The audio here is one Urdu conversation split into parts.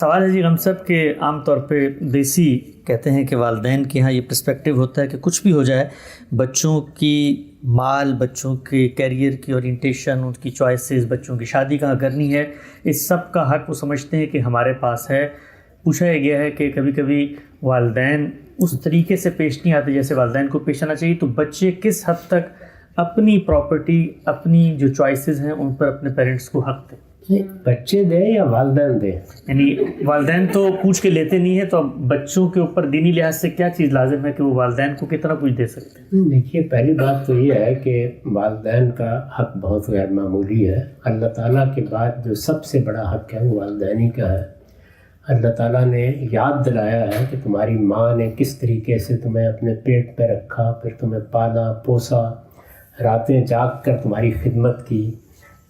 سوال ہے جی غم صاحب کہ عام طور پہ دیسی کہتے ہیں کہ والدین کے ہاں یہ پرسپیکٹیو ہوتا ہے کہ کچھ بھی ہو جائے بچوں کی مال، بچوں کے کیریئر کی اورینٹیشن، ان کی چوائسیز، بچوں کی شادی کہاں کرنی ہے، اس سب کا حق وہ سمجھتے ہیں کہ ہمارے پاس ہے۔ پوچھا یہ گیا ہے کہ کبھی کبھی والدین اس طریقے سے پیش نہیں آتے جیسے والدین کو پیش آنا چاہیے، تو بچے کس حد تک اپنی پراپرٹی، اپنی جو چوائسیز ہیں ان پر اپنے پیرنٹس کو حق دیں؟ بچے دیں یا والدین دیں؟ یعنی والدین تو پوچھ کے لیتے نہیں ہیں، تو اب بچوں کے اوپر دینی لحاظ سے کیا چیز لازم ہے کہ وہ والدین کو کتنا کچھ دے سکتے ہیں؟ دیکھیے، پہلی بات تو یہ ہے کہ والدین کا حق بہت غیر معمولی ہے۔ اللہ تعالیٰ کے بعد جو سب سے بڑا حق ہے وہ والدین کا ہے۔ اللہ تعالیٰ نے یاد دلایا ہے کہ تمہاری ماں نے کس طریقے سے تمہیں اپنے پیٹ پہ رکھا، پھر تمہیں پالا پوسا، راتیں جاگ کر تمہاری خدمت کی۔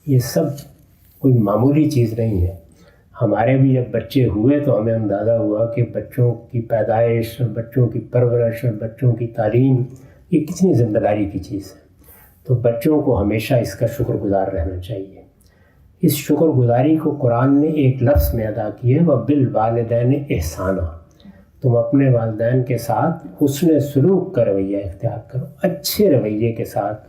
یہ سب کوئی معمولی چیز نہیں ہے۔ ہمارے بھی جب بچے ہوئے تو ہمیں اندازہ ہوا کہ بچوں کی پیدائش اور بچوں کی پرورش اور بچوں کی تعلیم یہ کتنی ذمہ داری کی چیز ہے۔ تو بچوں کو ہمیشہ اس کا شکر گزار رہنا چاہیے۔ اس شکر گزاری کو قرآن نے ایک لفظ میں ادا کی ہے، وَبِالْوَالِدَيْنِ إِحْسَانًا۔ تم اپنے والدین کے ساتھ حسن سلوک کا رویہ اختیار کرو، اچھے رویے کے ساتھ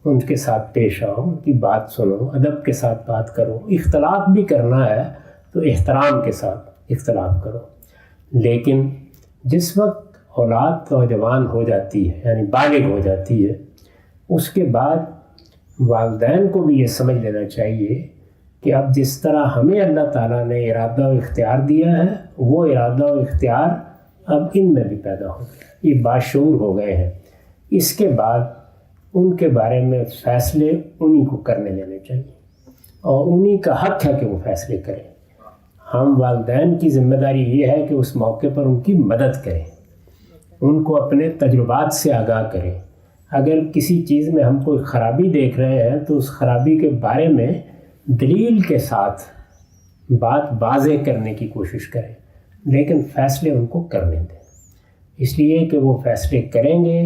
ان کے ساتھ پیش آؤ، ان کی بات سنو، ادب کے ساتھ بات کرو۔ اختلاف بھی کرنا ہے تو احترام کے ساتھ اختلاف کرو۔ لیکن جس وقت اولاد نوجوان ہو جاتی ہے، یعنی بالغ ہو جاتی ہے، اس کے بعد والدین کو بھی یہ سمجھ لینا چاہیے کہ اب جس طرح ہمیں اللہ تعالیٰ نے ارادہ و اختیار دیا ہے، وہ ارادہ و اختیار اب ان میں بھی پیدا ہو گیا، یہ باشعور ہو گئے ہیں۔ اس کے بعد ان کے بارے میں فیصلے انہی کو کرنے لینے چاہیے، اور انہی کا حق ہے کہ وہ فیصلے کریں۔ ہم والدین کی ذمہ داری یہ ہے کہ اس موقع پر ان کی مدد کریں، ان کو اپنے تجربات سے آگاہ کریں۔ اگر کسی چیز میں ہم کوئی خرابی دیکھ رہے ہیں تو اس خرابی کے بارے میں دلیل کے ساتھ بات واضح کرنے کی کوشش کریں، لیکن فیصلے ان کو کرنے دیں، اس لیے کہ وہ فیصلے کریں گے،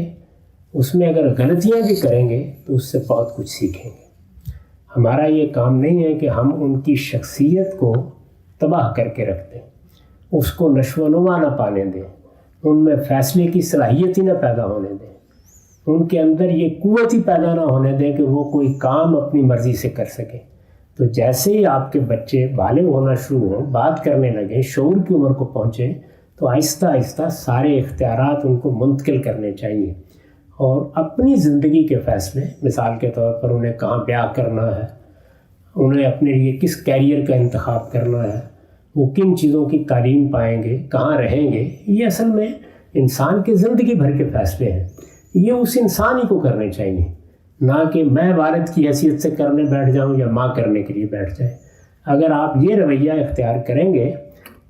اس میں اگر غلطیاں بھی کریں گے تو اس سے بہت کچھ سیکھیں گے۔ ہمارا یہ کام نہیں ہے کہ ہم ان کی شخصیت کو تباہ کر کے رکھ دیں، اس کو نشو و نما نہ پانے دیں، ان میں فیصلے کی صلاحیت ہی نہ پیدا ہونے دیں، ان کے اندر یہ قوت ہی پیدا نہ ہونے دیں کہ وہ کوئی کام اپنی مرضی سے کر سکیں۔ تو جیسے ہی آپ کے بچے بالغ ہونا شروع ہوں، بات کرنے لگیں، شعور کی عمر کو پہنچیں، تو آہستہ آہستہ سارے اختیارات ان کو منتقل کرنے چاہیے، اور اپنی زندگی کے فیصلے، مثال کے طور پر انہیں کہاں بیاہ کرنا ہے، انہیں اپنے لیے کس کیریئر کا انتخاب کرنا ہے، وہ کن چیزوں کی تعلیم پائیں گے، کہاں رہیں گے، یہ اصل میں انسان کے زندگی بھر کے فیصلے ہیں۔ یہ اس انسان ہی کو کرنے چاہیے، نہ کہ میں والد کی حیثیت سے کرنے بیٹھ جاؤں یا ماں کرنے کے لیے بیٹھ جائے۔ اگر آپ یہ رویہ اختیار کریں گے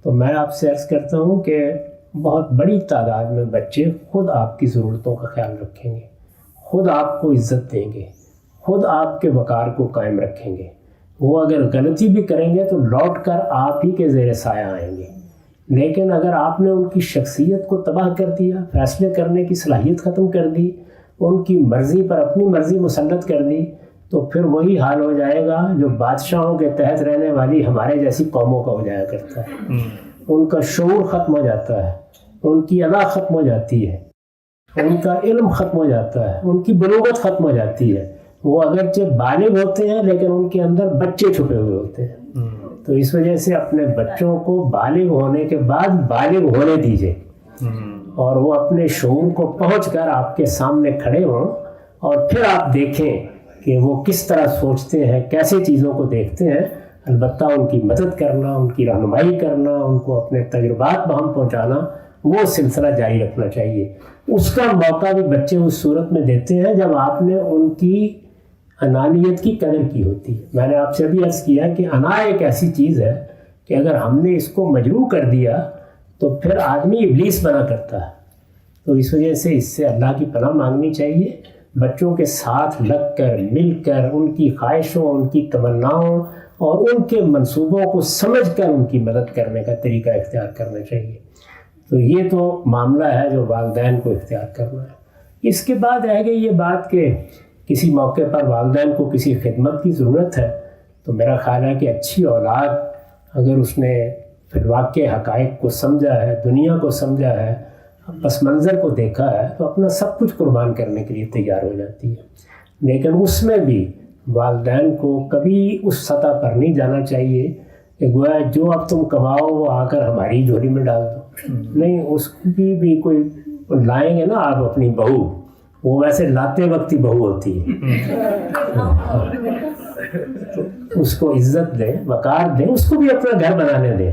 تو میں آپ سے عرض کرتا ہوں کہ بہت بڑی تعداد میں بچے خود آپ کی ضرورتوں کا خیال رکھیں گے، خود آپ کو عزت دیں گے، خود آپ کے وقار کو قائم رکھیں گے۔ وہ اگر غلطی بھی کریں گے تو لوٹ کر آپ ہی کے زیر سایہ آئیں گے۔ لیکن اگر آپ نے ان کی شخصیت کو تباہ کر دیا، فیصلے کرنے کی صلاحیت ختم کر دی، ان کی مرضی پر اپنی مرضی مسلط کر دی، تو پھر وہی حال ہو جائے گا جو بادشاہوں کے تحت رہنے والی ہمارے جیسی قوموں کا ہو جایا کرتا ہے۔ ان کا شعور ختم ہو جاتا ہے، ان کی ادا ختم ہو جاتی ہے، ان کا علم ختم ہو جاتا ہے، ان کی بلوغت ختم ہو جاتی ہے۔ وہ اگرچہ بالغ ہوتے ہیں لیکن ان کے اندر بچے چھپے ہوئے ہوتے ہیں۔ تو اس وجہ سے اپنے بچوں کو بالغ ہونے کے بعد بالغ ہونے دیجیے، اور وہ اپنے شعور کو پہنچ کر آپ کے سامنے کھڑے ہوں، اور پھر آپ دیکھیں کہ وہ کس طرح سوچتے ہیں، کیسے چیزوں کو دیکھتے ہیں۔ البتہ ان کی مدد کرنا، ان کی رہنمائی کرنا، ان کو اپنے تجربات بہم پہنچانا، وہ سلسلہ جاری رکھنا چاہیے۔ اس کا موقع بھی بچے اس صورت میں دیتے ہیں جب آپ نے ان کی انانیت کی قدر کی ہوتی ہے۔ میں نے آپ سے بھی عرض کیا کہ انا ایک ایسی چیز ہے کہ اگر ہم نے اس کو مجروح کر دیا تو پھر آدمی ابلیس بنا کرتا ہے۔ تو اس وجہ سے اس سے اللہ کی پناہ مانگنی چاہیے، بچوں کے ساتھ لگ کر، مل کر، ان کی خواہشوں، ان کی تمناؤں اور ان کے منصوبوں کو سمجھ کر ان کی مدد کرنے کا طریقہ اختیار کرنا چاہیے۔ تو یہ تو معاملہ ہے جو والدین کو اختیار کرنا ہے۔ اس کے بعد رہ گئی یہ بات کہ کسی موقع پر والدین کو کسی خدمت کی ضرورت ہے، تو میرا خیال ہے کہ اچھی اولاد اگر اس نے پھر واقع حقائق کو سمجھا ہے، دنیا کو سمجھا ہے، پس منظر کو دیکھا ہے، تو اپنا سب کچھ قربان کرنے کے لیے تیار ہو جاتی ہے۔ لیکن اس میں بھی والدین کو کبھی اس سطح پر نہیں جانا چاہیے کہ گویا جو اب تم کماؤ وہ آ کر ہماری جھولی میں ڈال دو۔ نہیں، اس کی بھی کوئی لائیں گے نا آپ اپنی بہو، وہ ویسے لاتے وقت ہی بہو ہوتی ہے، اس کو عزت دیں، وقار دیں، اس کو بھی اپنا گھر بنانے دیں۔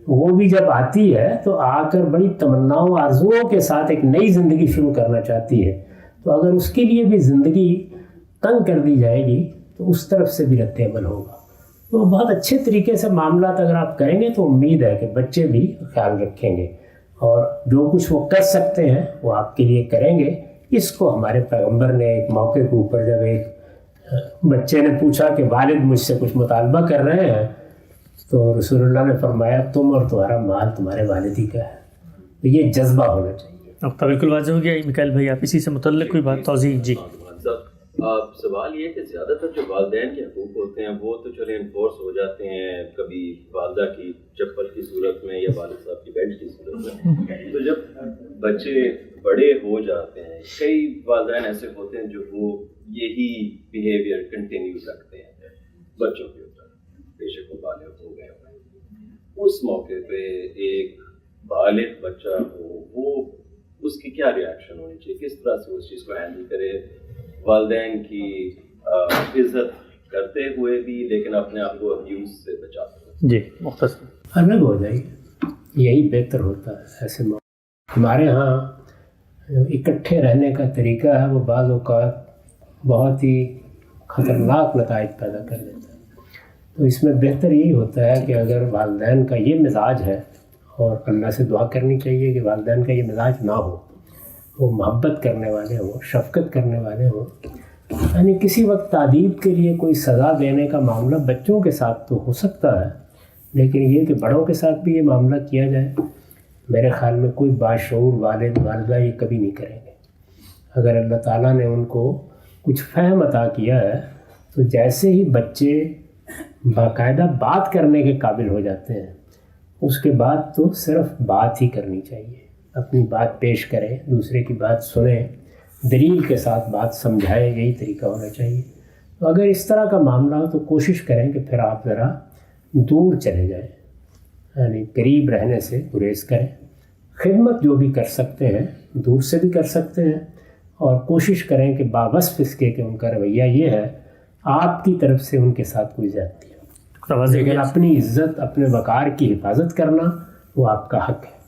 وہ بھی جب آتی ہے تو آ کر بڑی تمناؤں آرزوؤں کے ساتھ ایک نئی زندگی شروع کرنا چاہتی ہے، تو اگر اس کے لیے بھی زندگی تنگ کر دی جائے گی تو اس طرف سے بھی رد عمل ہوگا۔ تو بہت اچھے طریقے سے معاملات اگر آپ کریں گے تو امید ہے کہ بچے بھی خیال رکھیں گے، اور جو کچھ وہ کر سکتے ہیں وہ آپ کے لیے کریں گے۔ اس کو ہمارے پیغمبر نے ایک موقع کے اوپر جب ایک بچے نے پوچھا کہ والد مجھ سے کچھ مطالبہ کر رہے ہیں، تو رسول اللہ نے فرمایا تم اور تمہارا مال تمہارے والد ہی کا ہے۔ تو یہ جذبہ ہونا چاہیے۔ اب تو بالکل واضح ہو گیا میکائل بھائی، آپ اسی سے متعلق کوئی بات توضیح؟ جی سوال یہ کہ زیادہ تر جو والدین کے حقوق ہوتے ہیں وہ تو چلے انفورس ہو جاتے ہیں، کبھی والدہ کی چپل کی صورت میں یا والد صاحب کی بیلٹ کی صورت میں۔ تو جب بچے بڑے ہو جاتے ہیں، کئی والدین ایسے ہوتے ہیں جو وہ یہی بیہیویئر کنٹینیو رکھتے ہیں بچوں کے اوپر، بے شک وہ بالغ ہو گئے ہیں۔ اس موقع پہ ایک بالغ بچہ ہو، وہ اس کی کیا ریاکشن ہونی چاہیے، کس طرح سے اس چیز کو ہینڈل کرے، والدین کی عزت کرتے ہوئے بھی لیکن اپنے آپ کو ابیوز سے بچاتے ہوئے؟ جی مختصر الگ ہو جائے گی، یہی بہتر ہوتا ہے ایسے موقع۔ ہمارے ہاں اکٹھے رہنے کا طریقہ ہے، وہ بعض اوقات بہت ہی خطرناک نتائج پیدا کر دیتا ہے۔ تو اس میں بہتر یہی ہوتا ہے کہ اگر والدین کا یہ مزاج ہے، اور اللہ سے دعا کرنی چاہیے کہ والدین کا یہ مزاج نہ ہو، وہ محبت کرنے والے ہوں، شفقت کرنے والے ہوں، یعنی کسی وقت تعدیب کے لیے کوئی سزا دینے کا معاملہ بچوں کے ساتھ تو ہو سکتا ہے، لیکن یہ کہ بڑوں کے ساتھ بھی یہ معاملہ کیا جائے، میرے خیال میں کوئی باشعور والد والدہ یہ کبھی نہیں کریں گے۔ اگر اللہ تعالیٰ نے ان کو کچھ فہم عطا کیا ہے تو جیسے ہی بچے باقاعدہ بات کرنے کے قابل ہو جاتے ہیں، اس کے بعد تو صرف بات ہی کرنی چاہیے، اپنی بات پیش کریں، دوسرے کی بات سنیں، دلیل کے ساتھ بات سمجھائیں، یہی طریقہ ہونا چاہیے۔ تو اگر اس طرح کا معاملہ ہو تو کوشش کریں کہ پھر آپ ذرا دور چلے جائیں، یعنی قریب رہنے سے گریز کریں۔ خدمت جو بھی کر سکتے ہیں دور سے بھی کر سکتے ہیں، اور کوشش کریں کہ باوصف اس کے کہ ان کا رویہ یہ ہے آپ کی طرف سے ان کے ساتھ کوئی زیادتی ہو، لیکن اپنی عزت، اپنے وقار کی حفاظت کرنا وہ آپ کا حق ہے۔